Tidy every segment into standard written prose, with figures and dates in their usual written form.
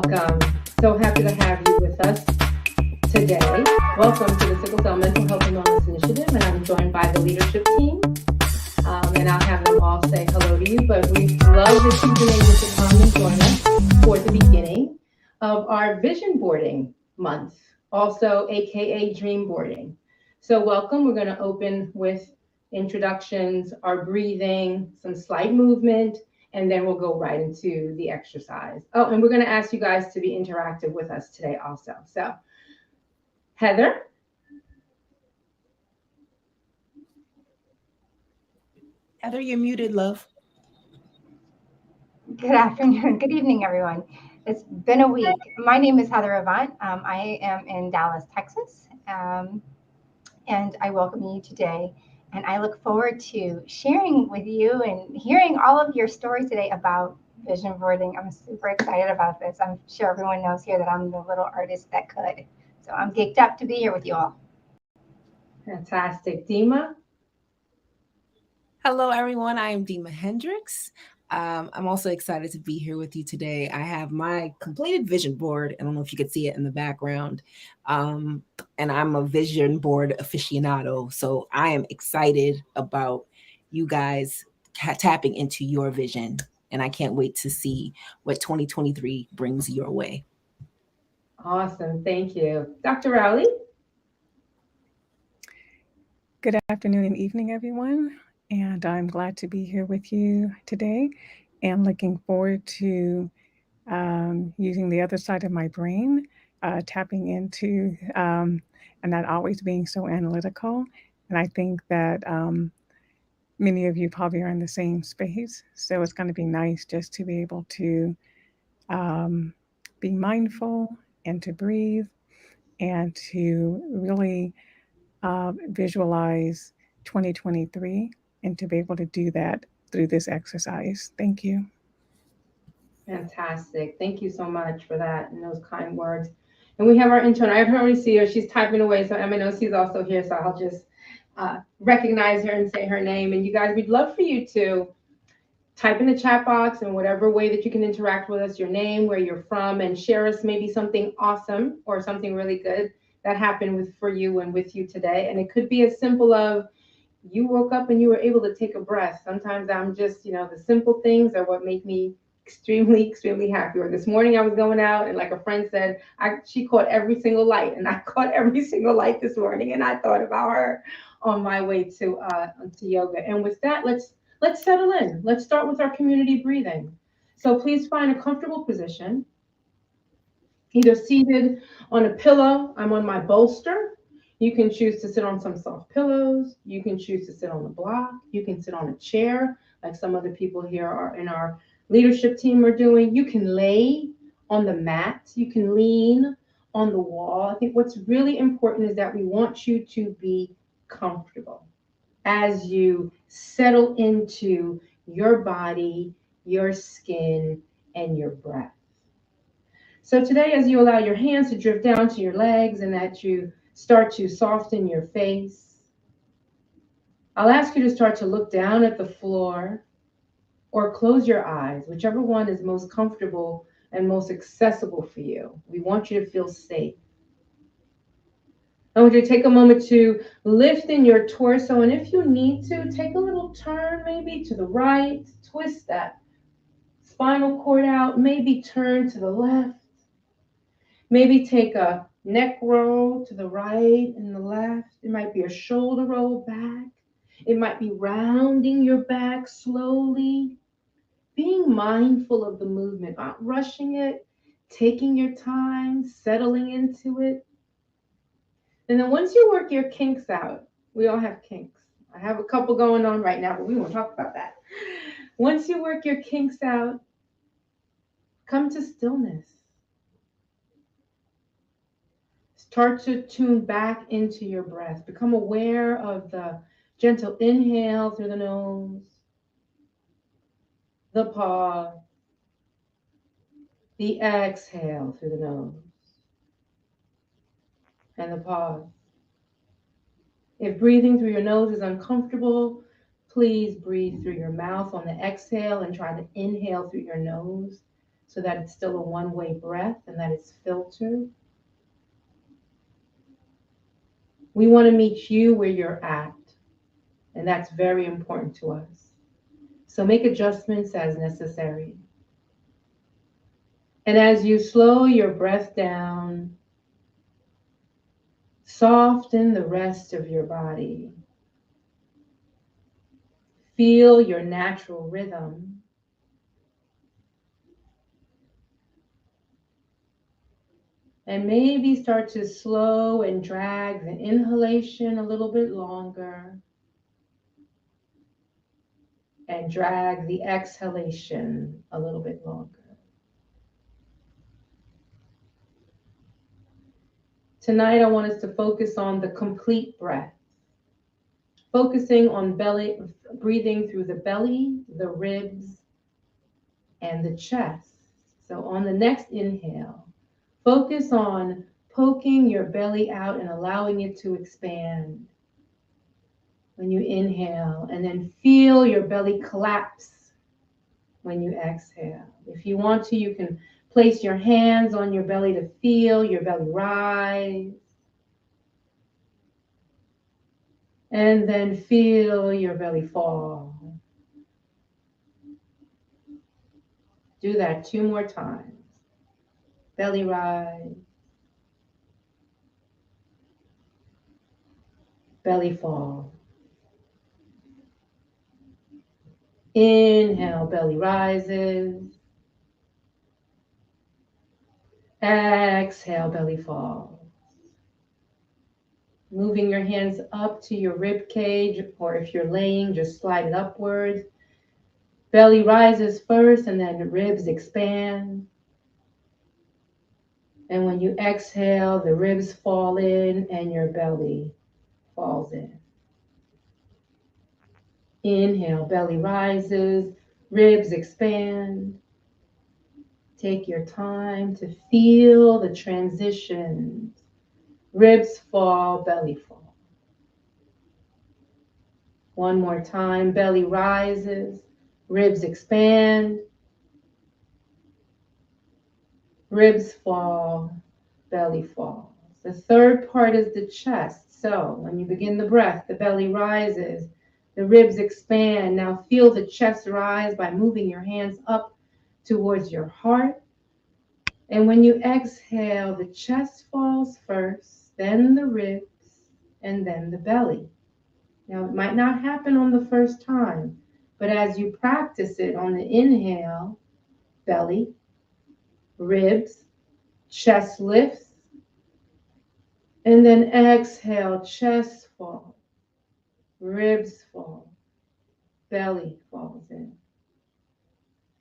welcome. So happy to have you with us today. Welcome to the Sickle Cell Mental Health and Wellness Initiative, and I'm joined by the leadership team. And I'll have them all say hello to you. But we love that you've been able to come and join us for the beginning of our vision boarding month, also AKA dream boarding. So welcome. We're going to open with introductions, our breathing, some slight movement, and then we'll go right into the exercise. Oh, and we're going to ask you guys to be interactive with us today also. So, Heather. Heather, you're muted, love. Good afternoon. Good evening, everyone. It's been a week. My name is Heather Avant. I am in Dallas, Texas, and I welcome you today. And I look forward to sharing with you and hearing all of your stories today about vision boarding. I'm super excited about this. I'm sure everyone knows here that I'm the little artist that could. So I'm geeked up to be here with you all. Fantastic. Dima. Hello, everyone. I am Dima Hendricks. I'm also excited to be here with you today. I have my completed vision board. I don't know if you could see it in the background. And I'm a vision board aficionado. So I am excited about you guys tapping into your vision. And I can't wait to see what 2023 brings your way. Awesome. Thank you. Dr. Rowley. Good afternoon and evening, everyone. And I'm glad to be here with you today and looking forward to using the other side of my brain, tapping into and not always being so analytical. And I think that many of you probably are in the same space. So it's going to be nice just to be able to be mindful and to breathe and to really visualize 2023 and to be able to do that through this exercise. Thank you. Fantastic. Thank you so much for that and those kind words. And we have our intern. I already see her. She's typing away. So Emma knows she's also here. So I'll just recognize her and say her name. And you guys, we'd love for you to type in the chat box in whatever way that you can interact with us, your name, where you're from, and share us maybe something awesome or something really good that happened for you and with you today. And it could be as simple of you woke up and you were able to take a breath. Sometimes I'm just, the simple things are what make me extremely, extremely happy. Or this morning I was going out and like a friend said, she caught every single light, and I caught every single light this morning, and I thought about her on my way to yoga. And with that, let's settle in. Let's start with our community breathing. So please find a comfortable position, either seated on a pillow. I'm on my bolster. You can choose to sit on some soft pillows. You can choose to sit on the block. You can sit on a chair, like some other people here are in our leadership team are doing. You can lay on the mat. You can lean on the wall. I think what's really important is that we want you to be comfortable as you settle into your body, your skin, and your breath. So today, as you allow your hands to drift down to your legs and that you start to soften your face, I'll ask you to start to look down at the floor or close your eyes, whichever one is most comfortable and most accessible for you. We want you to feel safe. I want you to take a moment to lift in your torso, and if you need to, take a little turn maybe to the right, twist that spinal cord out, maybe turn to the left. Maybe take a neck roll to the right and the left. It might be a shoulder roll back. It might be rounding your back slowly. Being mindful of the movement, not rushing it, taking your time, settling into it. And then once you work your kinks out, we all have kinks. I have a couple going on right now, but we won't talk about that. Once you work your kinks out, come to stillness. Start to tune back into your breath. Become aware of the gentle inhale through the nose, the pause, the exhale through the nose, and the pause. If breathing through your nose is uncomfortable, please breathe through your mouth on the exhale and try to inhale through your nose so that it's still a one-way breath and that it's filtered. We want to meet you where you're at, and that's very important to us. So make adjustments as necessary. And as you slow your breath down, soften the rest of your body. Feel your natural rhythm. And maybe start to slow and drag the inhalation a little bit longer and drag the exhalation a little bit longer. Tonight, I want us to focus on the complete breath, focusing on belly, breathing through the belly, the ribs, and the chest. So on the next inhale, focus on poking your belly out and allowing it to expand. When you inhale, and then feel your belly collapse when you exhale. If you want to, you can place your hands on your belly to feel your belly rise. And then feel your belly fall. Do that 2 more times. Belly rise. Belly fall. Inhale, belly rises. Exhale, belly falls. Moving your hands up to your rib cage, or if you're laying, just slide it upwards. Belly rises first, and then ribs expand. And when you exhale, the ribs fall in and your belly falls in. Inhale, belly rises, ribs expand. Take your time to feel the transitions. Ribs fall, belly fall. One more time, belly rises, ribs expand. Ribs fall, belly falls. The third part is the chest. So when you begin the breath, the belly rises, the ribs expand. Now feel the chest rise by moving your hands up towards your heart. And when you exhale, the chest falls first, then the ribs, and then the belly. Now, it might not happen on the first time, but as you practice it on the inhale, belly, ribs, chest lifts, and then exhale, chest fall, ribs fall, belly falls in.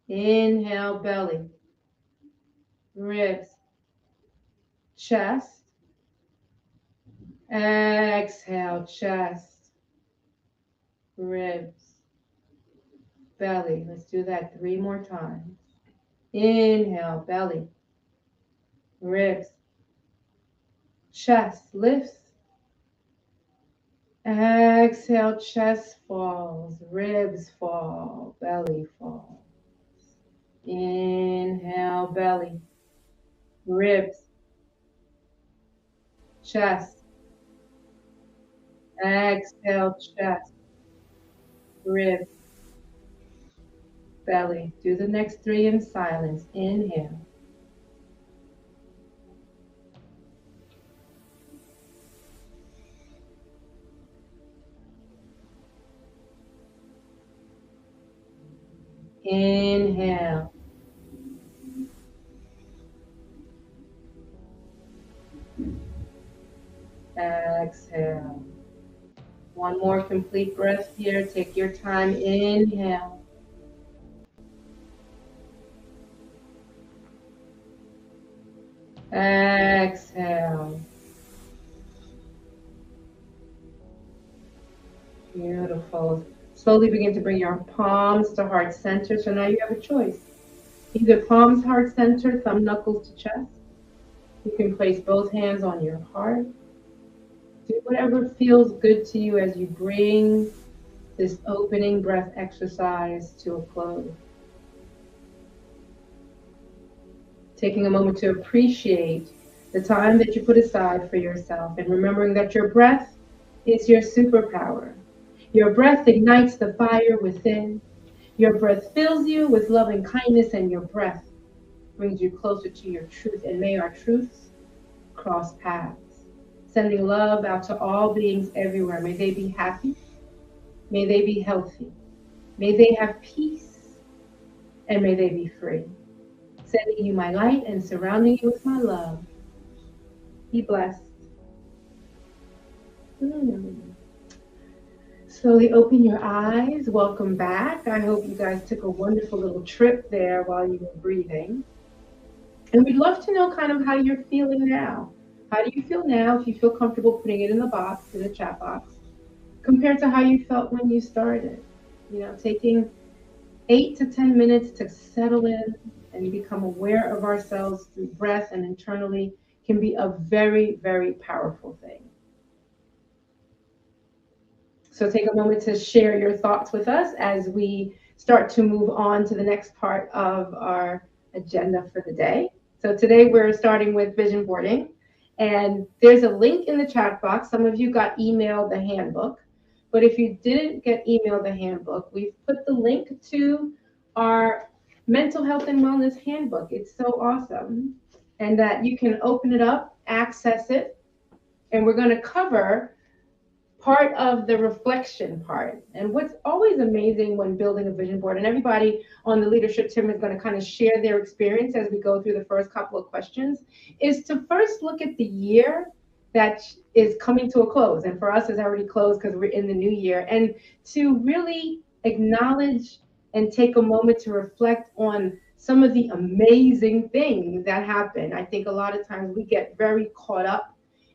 Inhale, belly, ribs, chest. Exhale, chest, ribs, belly. Let's do that 3 more times. Inhale, belly, ribs, chest lifts. Exhale, chest falls, ribs fall, belly falls. Inhale, belly, ribs, chest. Exhale, chest, ribs, belly. Do the next 3 in silence. Inhale. Inhale. Exhale. One more complete breath here. Take your time. Inhale. Exhale. Beautiful. Slowly begin to bring your palms to heart center. So now you have a choice. Either palms heart center, thumb knuckles to chest. You can place both hands on your heart. Do whatever feels good to you as you bring this opening breath exercise to a close. taking a moment to appreciate the time that you put aside for yourself and remembering that your breath is your superpower. Your breath ignites the fire within. Your breath fills you with love and kindness, and your breath brings you closer to your truth. And may our truths cross paths, sending love out to all beings everywhere. May they be happy. May they be healthy. May they have peace. And may they be free. Sending you my light and surrounding you with my love. Be blessed. Slowly open your eyes. Welcome back. I hope you guys took a wonderful little trip there while you were breathing. And we'd love to know kind of how you're feeling now. How do you feel now? If you feel comfortable putting it in the box, in the chat box, compared to how you felt when you started. You know, taking 8 to 10 minutes to settle in and become aware of ourselves through breath and internally can be a very, very powerful thing. So take a moment to share your thoughts with us as we start to move on to the next part of our agenda for the day. So today we're starting with vision boarding, and there's a link in the chat box. Some of you got emailed the handbook, but if you didn't get emailed the handbook, we've put the link to our mental health and wellness handbook. It's so awesome, and that you can open it up, access it, and we're going to cover part of the reflection part. And what's always amazing when building a vision board, and everybody on the leadership team is going to kind of share their experience as we go through the first couple of questions, is to first look at the year that is coming to a close. And for us, it's already closed because we're in the new year. And to really acknowledge and take a moment to reflect on some of the amazing things that happen. I think a lot of times we get very caught up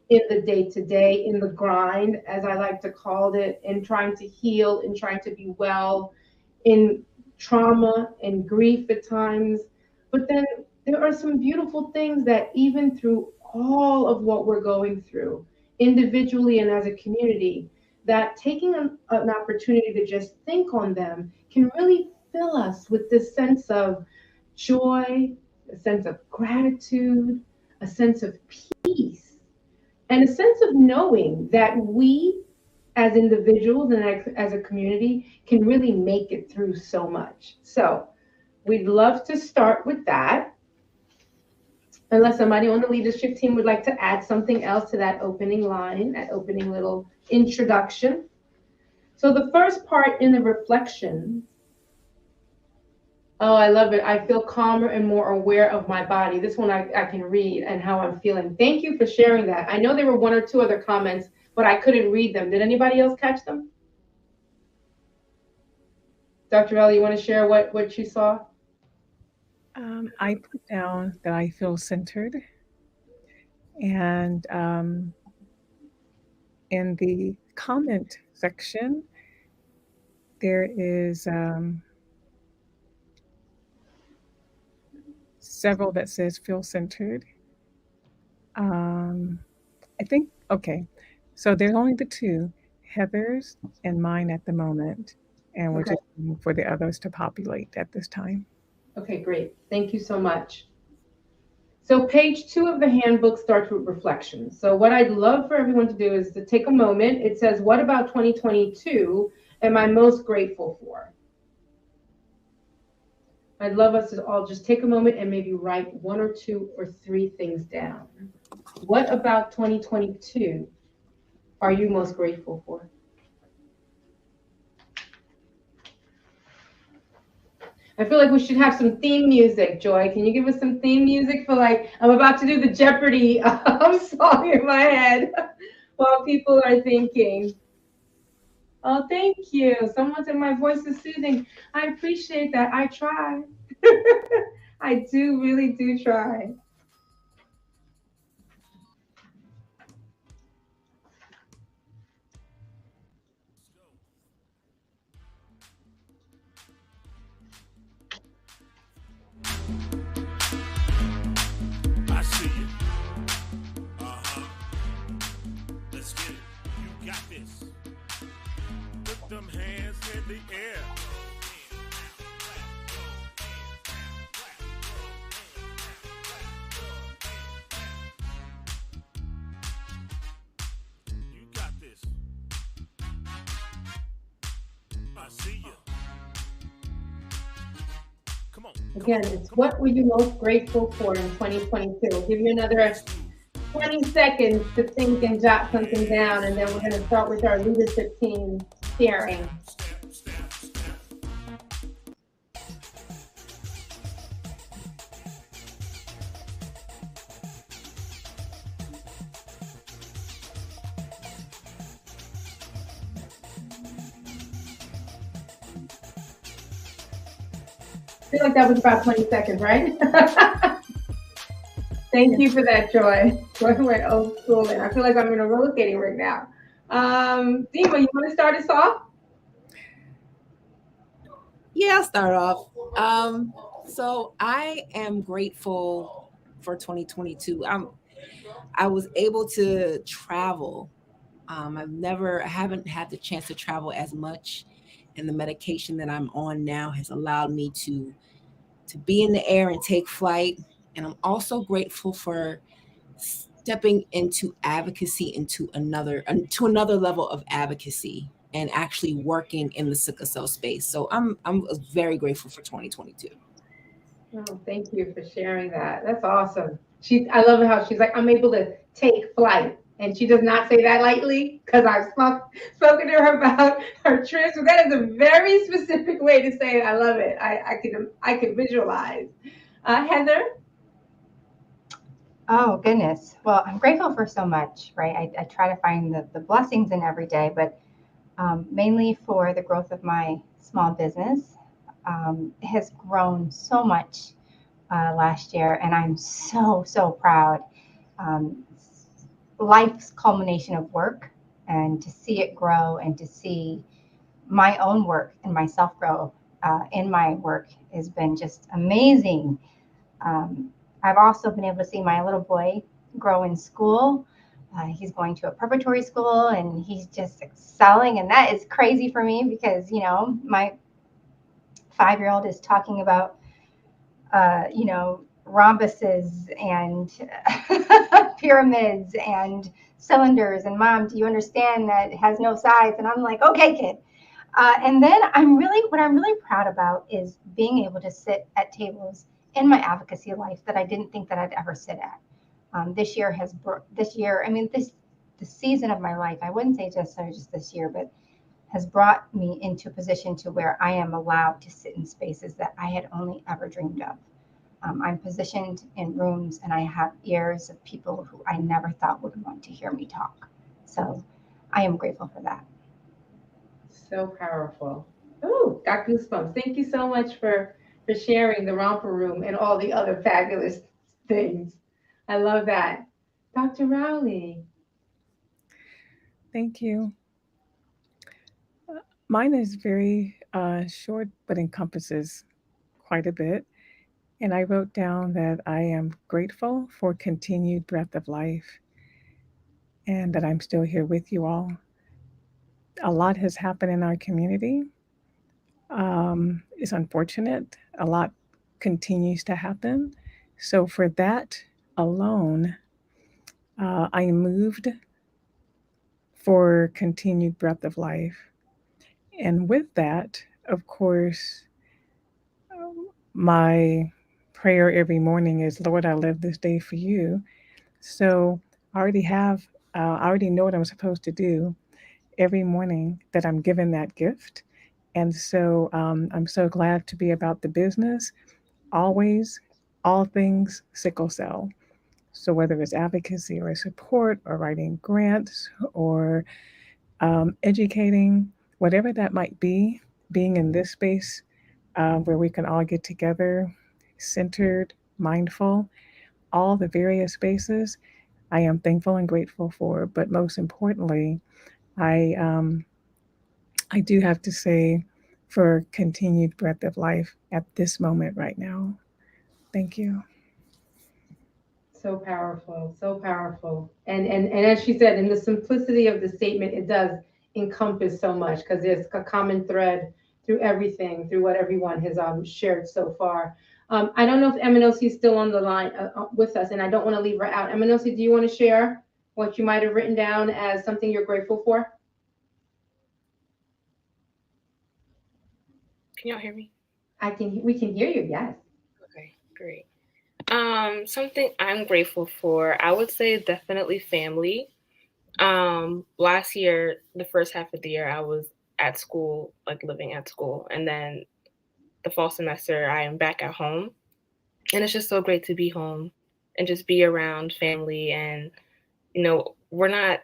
in the day-to-day, in the grind, as I like to call it, in trying to heal, in trying to be well, in trauma and grief at times. But then there are some beautiful things that even through all of what we're going through, individually and as a community, that taking an opportunity to just think on them can really fill us with this sense of joy, a sense of gratitude, a sense of peace, and a sense of knowing that we as individuals and as a community can really make it through so much. So we'd love to start with that. Unless somebody on the leadership team would like to add something else to that opening line, that opening little introduction. So the first part in the reflection, oh, I love it. I feel calmer and more aware of my body. This one I can read and how I'm feeling. Thank you for sharing that. I know there were 1 or 2 other comments, but I couldn't read them. Did anybody else catch them? Dr. Ellie, you want to share what you saw? I put down that I feel centered, and in the comment section, there is several that says feel centered. I think, okay, so there's only the 2, Heather's and mine at the moment, and we're just waiting for the others to populate at this time. Okay, great. Thank you so much. So page 2 of the handbook starts with reflections. So what I'd love for everyone to do is to take a moment. It says, what about 2022 am I most grateful for? I'd love us to all just take a moment and maybe write 1 or 2 or 3 things down. What about 2022 are you most grateful for? I feel like we should have some theme music, Joy. Can you give us some theme music for I'm about to do the Jeopardy song in my head while people are thinking. Oh, thank you. Someone said my voice is soothing. I appreciate that. I try. I really do try. I see you. Let's get it. You got this. Put them hands in the air. Again, it's what were you most grateful for in 2022? We'll give you another 20 seconds to think and jot something down, and then we're going to start with our leadership team sharing. I feel like that was about 20 seconds, right? Thank you for that, Joy. Joy went old school, and I feel like I'm in a roller skating ring now. Dima, you want to start us off? Yeah, I'll start off. So I am grateful for 2022. I was able to travel. I haven't had the chance to travel as much, and the medication that I'm on now has allowed me to be in the air and take flight. And I'm also grateful for stepping into advocacy to another level of advocacy and actually working in the sickle cell space. So I'm very grateful for 2022. Oh, thank you for sharing that. That's awesome. I love how she's like, I'm able to take flight. And she does not say that lightly because I've spoken to her about her trips. But that is a very specific way to say it. I love it. I could visualize. Heather? Oh, goodness. Well, I'm grateful for so much, right? I try to find the blessings in every day, but mainly for the growth of my small business. It has grown so much last year, and I'm so proud. Um, Life's culmination of work, and to see it grow and to see my own work and myself grow in my work has been just amazing. Um, I've also been able to see my little boy grow in school. He's going to a preparatory school and he's just excelling. And that is crazy for me because, my 5-year-old is talking about, rhombuses and pyramids and cylinders. And mom, do you understand that it has no sides? And I'm like, okay, kid. And then what I'm really proud about is being able to sit at tables in my advocacy life that I didn't think that I'd ever sit at. The season of my life, I wouldn't say just this year, but has brought me into a position to where I am allowed to sit in spaces that I had only ever dreamed of. I'm positioned in rooms and I have ears of people who I never thought would want to hear me talk. So I am grateful for that. So powerful. Oh, got goosebumps. Thank you so much for sharing the romper room and all the other fabulous things. I love that. Dr. Rowley. Thank you. Mine is very short, but encompasses quite a bit. And I wrote down that I am grateful for continued breath of life and that I'm still here with you all. A lot has happened in our community. It's unfortunate. A lot continues to happen. So, for that alone, I moved for continued breath of life. And with that, of course, my prayer every morning is, Lord, I live this day for you. So I already know what I'm supposed to do every morning that I'm given that gift. And so I'm so glad to be about the business, always, all things sickle cell. So whether it's advocacy or support or writing grants or educating, whatever that might be, being in this space where we can all get together, centered, mindful, all the various spaces, I am thankful and grateful for. But most importantly, I um, I do have to say for continued breath of life at this moment right now. Thank you. So powerful, so powerful. And as she said, in the simplicity of the statement, it does encompass so much because there's a common thread through everything, through what everyone has shared so far. I don't know if Eminosi is still on the line with us, and I don't want to leave her out. Eminosi, do you want to share what you might have written down as something you're grateful for? Can y'all hear me? We can hear you, yes. Great. Something I'm grateful for, I would say definitely family. Last year, the first half of the year, I was at school, like living at school, and then the fall semester, I am back at home, and it's just so great to be home and just be around family. And we're not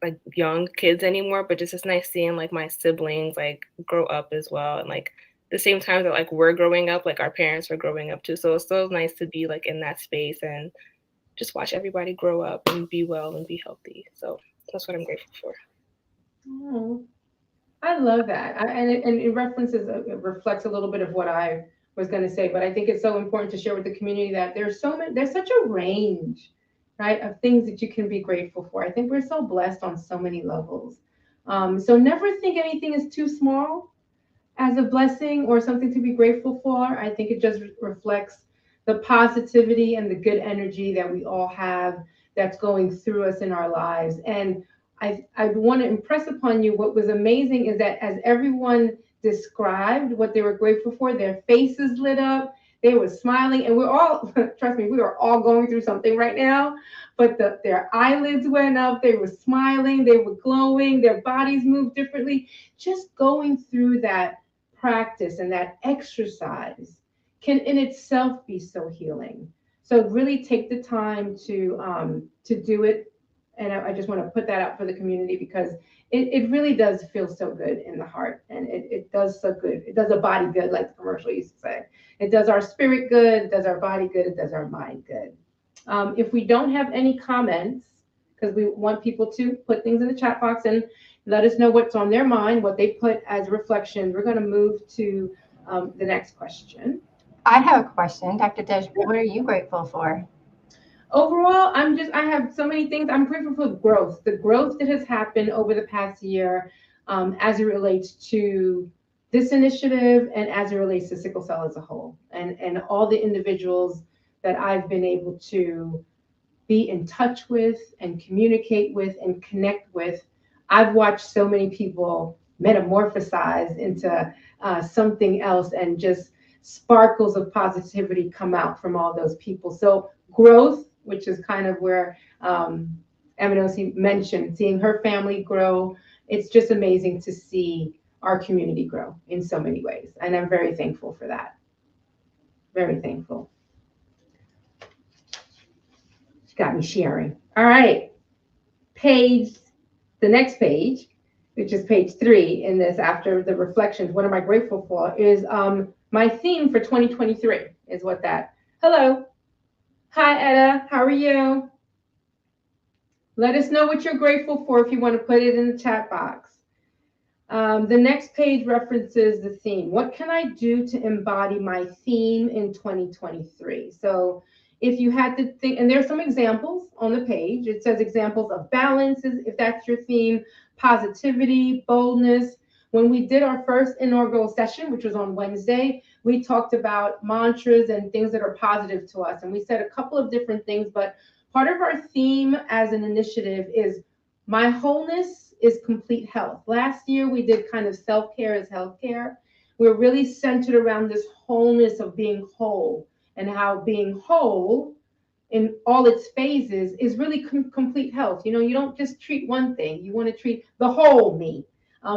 like young kids anymore, but just it's nice seeing like my siblings like grow up as well, and like the same time that like we're growing up, like our parents are growing up too. So it's so nice to be like in that space and just watch everybody grow up and be well and be healthy. So that's what I'm grateful for. Oh, I love that. And it references, it reflects a little bit of what I was going to say, but I think it's so important to share with the community that there's such a range, right, of things that you can be grateful for. I think we're so blessed on so many levels. So never think anything is too small as a blessing or something to be grateful for. I think it just reflects the positivity and the good energy that we all have that's going through us in our lives. And I want to impress upon you what was amazing is that as everyone described what they were grateful for, their faces lit up, they were smiling, and we're all, trust me, we are all going through something right now, but their eyelids went up, they were smiling, they were glowing, their bodies moved differently. Just going through that practice and that exercise can in itself be so healing. So really take the time to do it. And I just want to put that out for the community because it really does feel so good in the heart. And it does so good. It does a body good, like the commercial used to say. It does our spirit good, it does our body good, it does our mind good. If we don't have any comments, because we want people to put things in the chat box and let us know what's on their mind, what they put as reflections. We're going to move to the next question. I have a question, Dr. Desh. What are you grateful for? Overall, I have so many things. I'm grateful for growth, the growth that has happened over the past year as it relates to this initiative and as it relates to sickle cell as a whole, and all the individuals that I've been able to be in touch with and communicate with and connect with. I've watched so many people metamorphosize into something else and just sparkles of positivity come out from all those people. So growth, which is kind of where Aminosi mentioned, seeing her family grow, it's just amazing to see our community grow in so many ways. And I'm very thankful for that. Very thankful. Got me sharing. All right. The next page, which is page 3 in this after the reflections, what am I grateful for, is my theme for 2023 is what that. Hello. Hi, Etta. How are you? Let us know what you're grateful for if you want to put it in the chat box. The next page references the theme. What can I do to embody my theme in 2023? So if you had to think, and there's some examples on the page. It says examples of balances, if that's your theme, positivity, boldness. When we did our first inaugural session, which was on Wednesday, we talked about mantras and things that are positive to us. And we said a couple of different things, but part of our theme as an initiative is my wholeness is complete health. Last year, we did kind of self-care as healthcare. We're really centered around this wholeness of being whole, and how being whole in all its phases is really complete health. You know, you don't just treat one thing, you want to treat the whole me.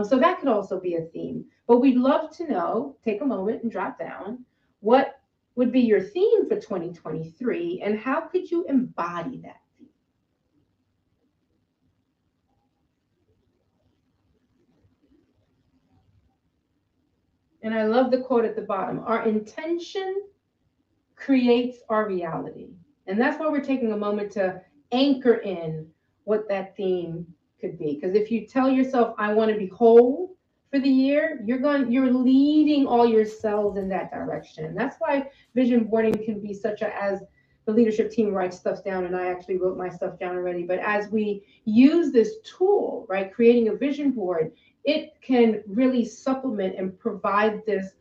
So that could also be a theme. But we'd love to know, take a moment and drop down, what would be your theme for 2023 and how could you embody that theme? And I love the quote at the bottom, our intention creates our reality. And that's why we're taking a moment to anchor in what that theme could be. Because if you tell yourself, I want to be whole for the year, you're leading all your cells in that direction. And that's why vision boarding can be such as the leadership team writes stuff down, and I actually wrote my stuff down already. But as we use this tool, right, creating a vision board, it can really supplement and provide this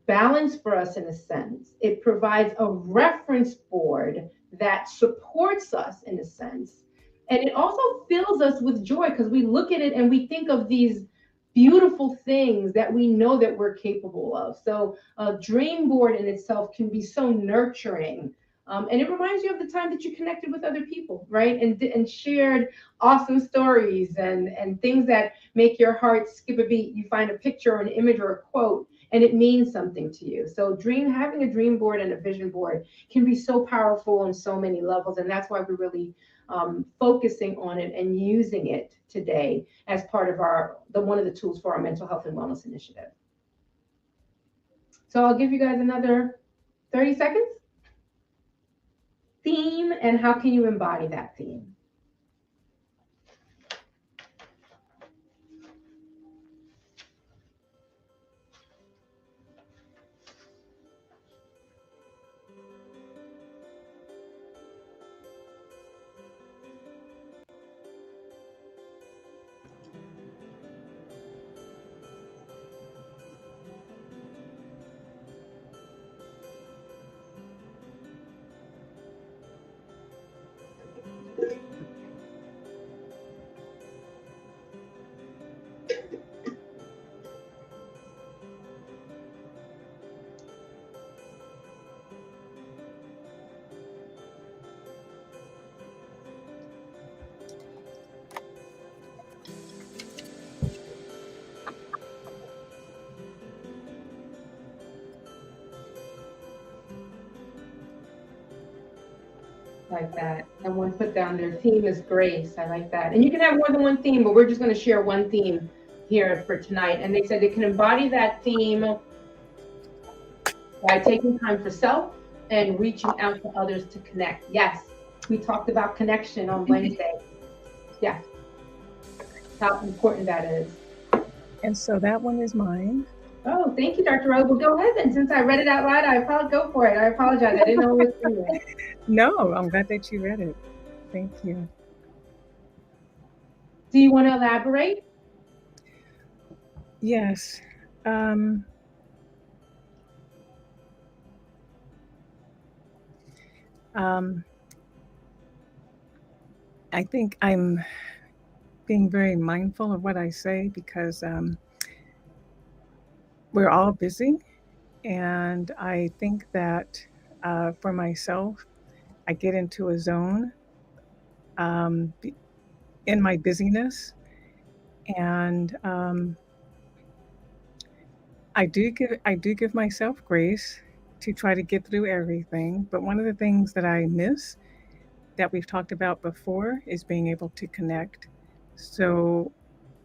balance for us in a sense. It provides a reference board that supports us in a sense. And it also fills us with joy because we look at it and we think of these beautiful things that we know that we're capable of. So a dream board in itself can be so nurturing. And it reminds you of the time that you connected with other people, right? And shared awesome stories and things that make your heart skip a beat. You find a picture or an image or a quote, and it means something to you. So having a dream board and a vision board can be so powerful on so many levels. And that's why we're really focusing on it and using it today as part of one of the tools for our mental health and wellness initiative. So I'll give you guys another 30 seconds. Theme, and how can you embody that theme? Like that. Someone put down their theme is grace. I like that. And you can have more than one theme, but we're just going to share one theme here for tonight. And they said they can embody that theme by taking time for self and reaching out to others to connect. Yes, we talked about connection on Wednesday. Yes, how important that is. And so that one is mine. Oh, thank you, Dr. Rose. Well, go ahead then. Since I read it out loud, go for it. I apologize. I didn't know it was for you. No, I'm glad that you read it. Thank you. Do you want to elaborate? Yes. I think I'm being very mindful of what I say because we're all busy. And I think that for myself, I get into a zone in my busyness. And I do give myself grace to try to get through everything. But one of the things that I miss that we've talked about before is being able to connect. So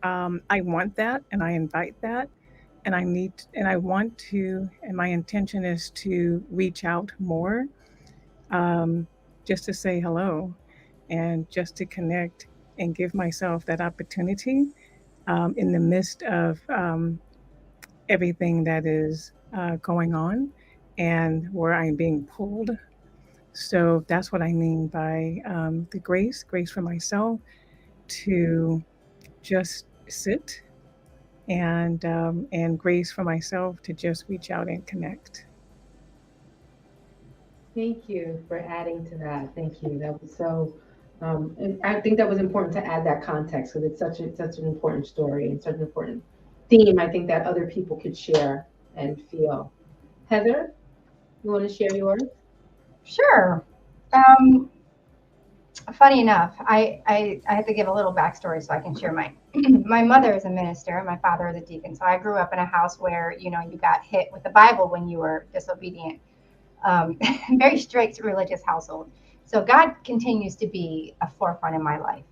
I want that and I invite that. And I want to, and my intention is to reach out more, just to say hello and just to connect and give myself that opportunity in the midst of everything that is going on and where I'm being pulled. So that's what I mean by the grace for myself to just sit and grace for myself to just reach out and connect. Thank you for adding to that. Thank you. That was so. And I think that was important to add that context because it's such an important story and such an important theme. I think that other people could share and feel. Heather, you want to share yours? Sure. Funny enough, I have to give a little backstory so I can share mine. My mother is a minister and my father is a deacon. So I grew up in a house where, you got hit with the Bible when you were disobedient. Very strict religious household. So God continues to be a forefront in my life.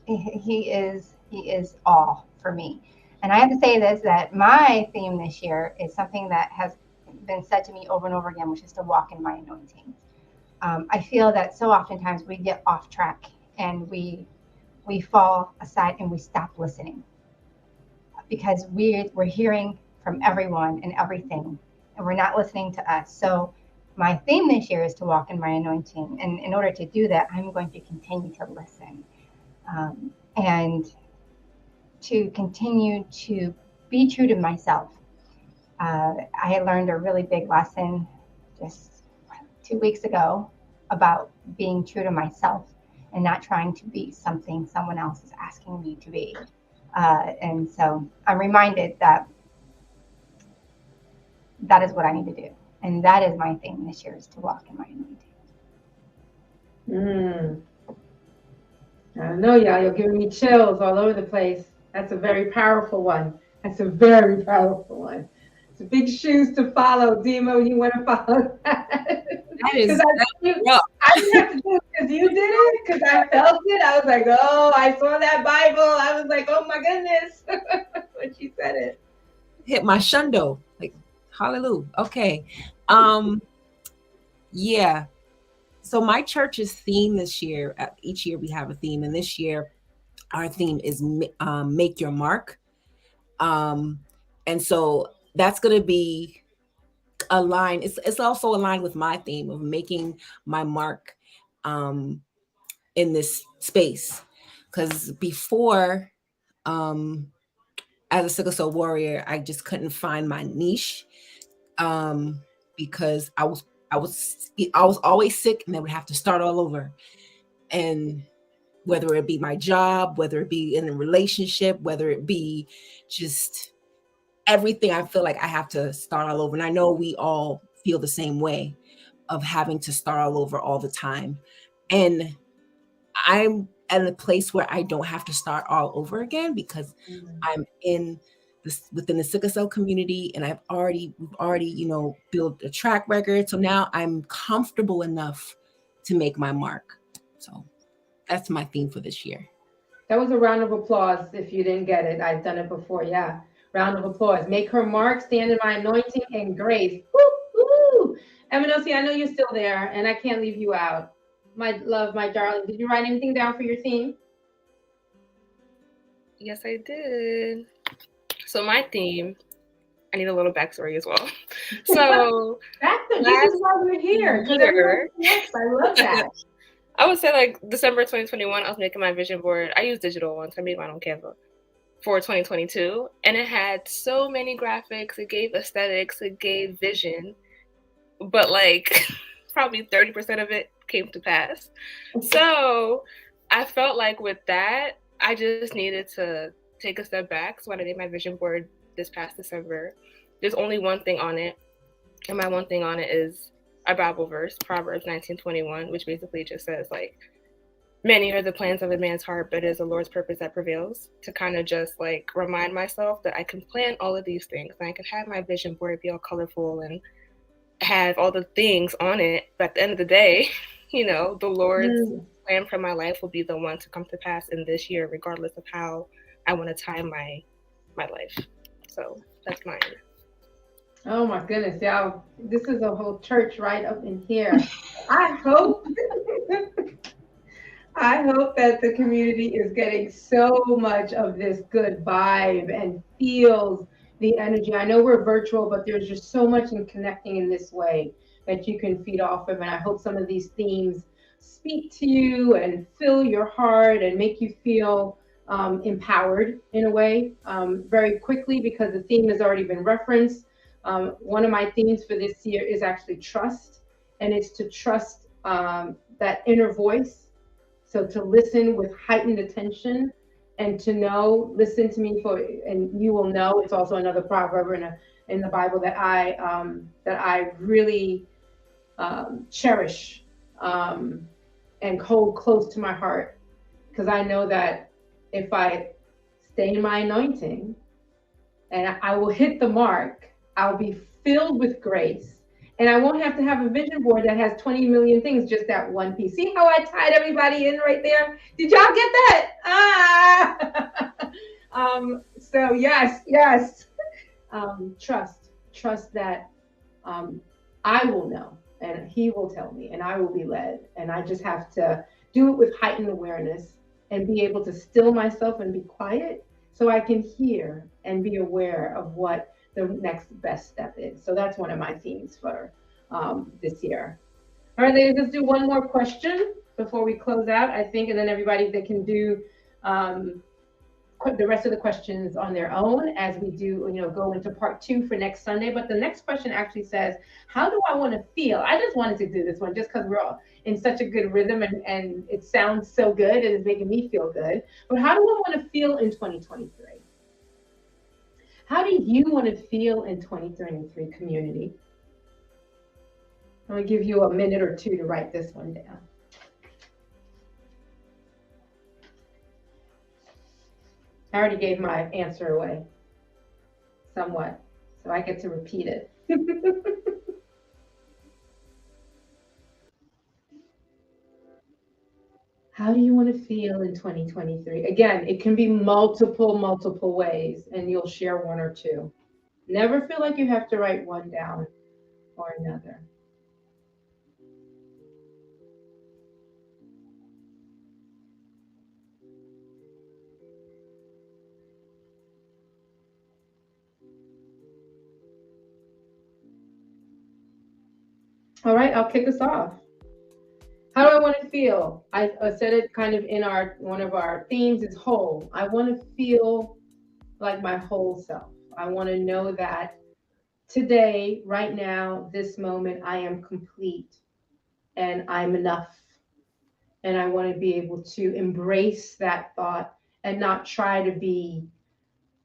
He is all for me. And I have to say this, that my theme this year is something that has been said to me over and over again, which is to walk in my anointing. I feel that so oftentimes we get off track and we fall aside and we stop listening because we're hearing from everyone and everything and we're not listening to us. So my theme this year is to walk in my anointing. And in order to do that, I'm going to continue to listen and to continue to be true to myself. I learned a really big lesson just 2 weeks ago about being true to myself and not trying to be something someone else is asking me to be. And so I'm reminded that that is what I need to do. And that is my theme this year, is to walk in my anointing. I don't know, y'all. You're giving me chills all over the place. That's a very powerful one. That's a very powerful one. It's big shoes to follow, Demo. You want to follow that? That is I didn't have to do it because you did it, because I felt it. I was like, oh, I saw that Bible. I was like, oh my goodness, when she said it. Hit my shundo. Like, hallelujah. Okay. Yeah. So my church's theme this year, each year we have a theme, and this year our theme is make your mark. And so that's going to be aligned. It's also aligned with my theme of making my mark in this space. Because before, as a sickle cell warrior, I just couldn't find my niche because I was always sick, and then would have to start all over. And whether it be my job, whether it be in a relationship, whether it be just everything, I feel like I have to start all over. And I know we all feel the same way of having to start all over all the time. And I'm at a place where I don't have to start all over again, because I'm in this within the sickle cell community, and we've already, built a track record. So now I'm comfortable enough to make my mark. So that's my theme for this year. That was a round of applause. If you didn't get it, I've done it before. Yeah. Round of applause. Make her mark, stand in my anointing and grace. Woo, woo. Eminosi, I know you're still there, and I can't leave you out. My love, my darling, did you write anything down for your theme? Yes, I did. So my theme, I need a little backstory as well. So this is why we're here. Yes, I love that. I would say like December 2021, I was making my vision board. I use digital ones. I made mine on Canva for 2022. And it had so many graphics. It gave aesthetics. It gave vision. But like probably 30% of it came to pass. So I felt like with that, I just needed to take a step back. So when I made my vision board this past December, there's only one thing on it. And my one thing on it is a Bible verse, Proverbs 19:21, which basically just says like, many are the plans of a man's heart, but it is the Lord's purpose that prevails. To kind of just like remind myself that I can plan all of these things, and I can have my vision board be all colorful and have all the things on it. But at the end of the day, the Lord's plan for my life will be the one to come to pass in this year, regardless of how I want to time my life. So that's mine. Oh my goodness, y'all. This is a whole church right up in here. I hope that the community is getting so much of this good vibe and feels the energy. I know we're virtual, but there's just so much in connecting in this way that you can feed off of. And I hope some of these themes speak to you and fill your heart and make you feel empowered in a way very quickly, because the theme has already been referenced. One of my themes for this year is actually trust, and it's to trust that inner voice. So to listen with heightened attention, and to know, listen to me and you will know. It's also another proverb in the Bible that I really cherish and hold close to my heart, because I know that if I stay in my anointing and I will hit the mark, I'll be filled with grace, and I won't have to have a vision board that has 20 million things, just that one piece. See how I tied everybody in right there? Did y'all get that? So yes. Trust that I will know, and he will tell me, and I will be led, and I just have to do it with heightened awareness and be able to still myself and be quiet so I can hear and be aware of what the next best step is. So that's one of my themes for this year. All right, ladies, let's do one more question before we close out, I think, and then everybody that can do the rest of the questions on their own as we do, go into part 2 for next Sunday. But the next question actually says, how do I want to feel? I just wanted to do this one just because we're all in such a good rhythm and it sounds so good and it's making me feel good. But how do I want to feel in 2023? How do you want to feel in 2023, community? I'm going to give you a minute or two to write this one down. I already gave my answer away somewhat, so I get to repeat it. How do you want to feel in 2023? Again, it can be multiple ways, and you'll share one or two. Never feel like you have to write one down or another. All right, I'll kick us off. How do I want to feel? I said it kind of in one of our themes is whole. I want to feel like my whole self. I want to know that today, right now, this moment, I am complete and I'm enough. And I want to be able to embrace that thought and not try to be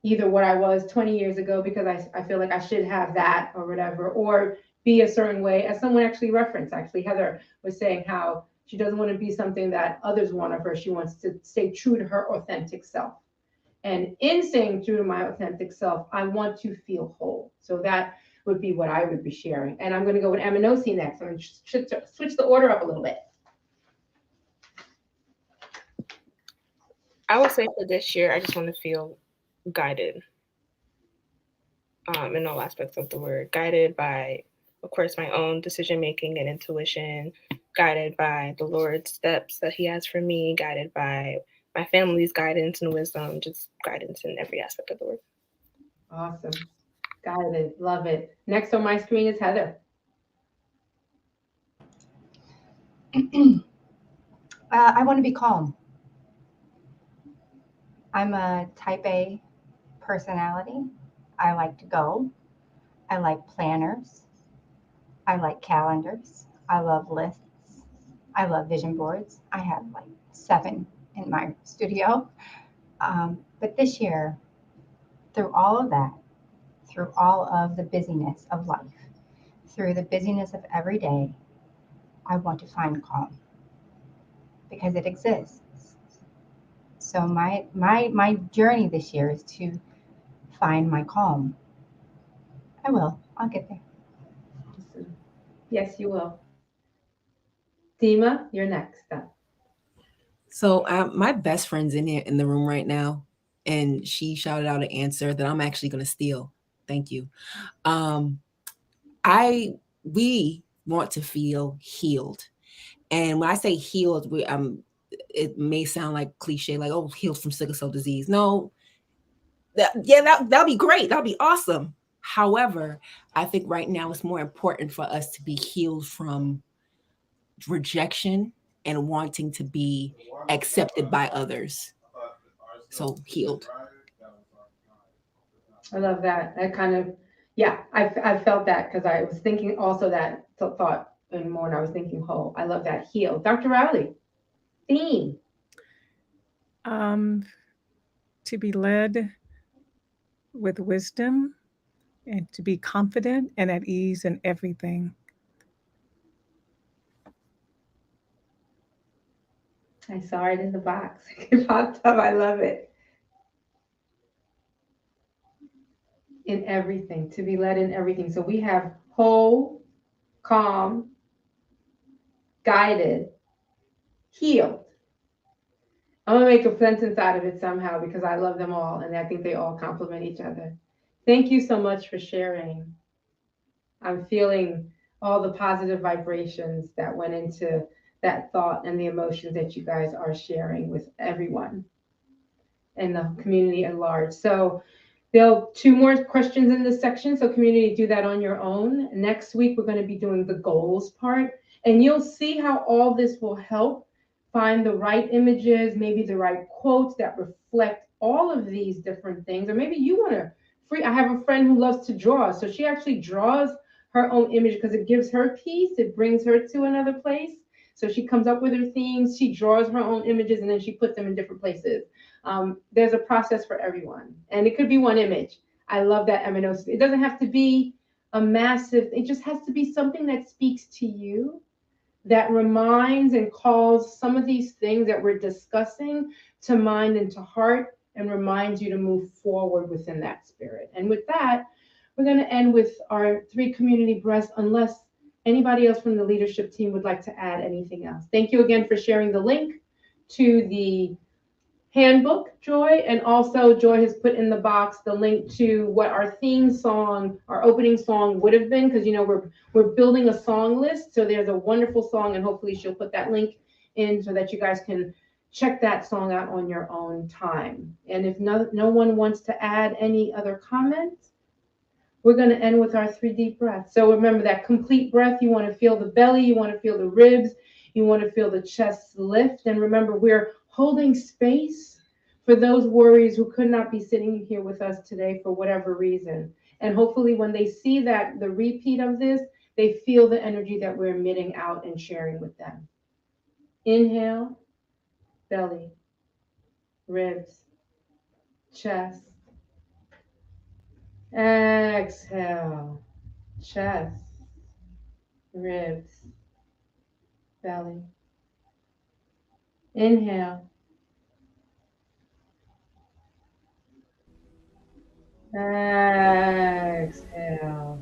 either what I was 20 years ago because I feel like I should have that or whatever, or be a certain way. As someone actually referenced, Heather was saying how she doesn't want to be something that others want of her. She wants to stay true to her authentic self. And in staying true to my authentic self, I want to feel whole. So that would be what I would be sharing. And I'm going to go with Aminosi next. I'm going to switch the order up a little bit. I would say for this year, I just want to feel guided in all aspects of the word. Guided by, of course, my own decision making and intuition, guided by the Lord's steps that He has for me, guided by my family's guidance and wisdom, just guidance in every aspect of the word. Awesome. Guided. Love it. Next on my screen is Heather. I want to be calm. I'm a type A personality. I like to go. I like planners. I like calendars. I love lists. I love vision boards. I have like 7 in my studio. But this year, through all of that, through all of the busyness of life, through the busyness of every day, I want to find calm because it exists. So my journey this year is to find my calm. I'll get there. Awesome. Yes, you will. Dima, you're next up. So my best friend's in the room right now, and she shouted out an answer that I'm actually going to steal. Thank you. We want to feel healed, and when I say healed, it may sound like cliche, like, oh, healed from sickle cell disease. No, that'll be great. That'll be awesome. However, I think right now it's more important for us to be healed from rejection and wanting to be accepted by others. So healed. I love that. I kind of, yeah, I felt that because I was thinking also that thought and more, and I was thinking whole. I love that. Heal. Dr. Rowley, theme. To be led with wisdom and to be confident and at ease in everything. I saw it in the box. It popped up. I love it. In everything, to be led in everything. So we have whole, calm, guided, healed. I'm gonna make a sentence out of it somehow because I love them all and I think they all complement each other. Thank you so much for sharing. I'm feeling all the positive vibrations that went into that thought and the emotions that you guys are sharing with everyone in the community at large. So there'll 2 more questions in this section. So community, do that on your own. Next week, we're going to be doing the goals part, and you'll see how all this will help find the right images, maybe the right quotes that reflect all of these different things. Or maybe you want to I have a friend who loves to draw. So she actually draws her own image because it gives her peace. It brings her to another place. So she comes up with her themes, she draws her own images, and then she puts them in different places. There's a process for everyone, and it could be one image. I love that M&O. It doesn't have to be a massive, it just has to be something that speaks to you, that reminds and calls some of these things that we're discussing to mind and to heart, and reminds you to move forward within that spirit. And with that, we're going to end with our 3 community breaths, unless anybody else from the leadership team would like to add anything else. Thank you again for sharing the link to the handbook, Joy, and also Joy has put in the box the link to what our theme song, our opening song would have been, because we're building a song list. So there's a wonderful song, and hopefully she'll put that link in so that you guys can check that song out on your own time. And if no one wants to add any other comments, we're going to end with our 3 deep breaths. So remember that complete breath. You want to feel the belly, you want to feel the ribs, you want to feel the chest lift. And remember, we're holding space for those warriors who could not be sitting here with us today for whatever reason. And hopefully when they see that the repeat of this, they feel the energy that we're emitting out and sharing with them. Inhale, belly, ribs, chest. Exhale, chest, ribs, belly. Inhale. Exhale.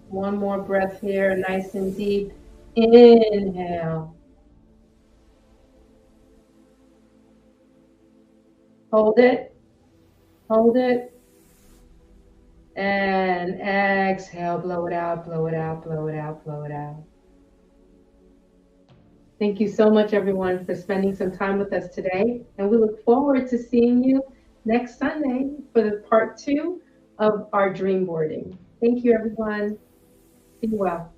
One more breath here, nice and deep. Inhale. Hold it. Hold it. And exhale. Blow it out, blow it out, blow it out, blow it out. Thank you so much, everyone, for spending some time with us today. And we look forward to seeing you next Sunday for the part 2 of our dream boarding. Thank you, everyone. Be well.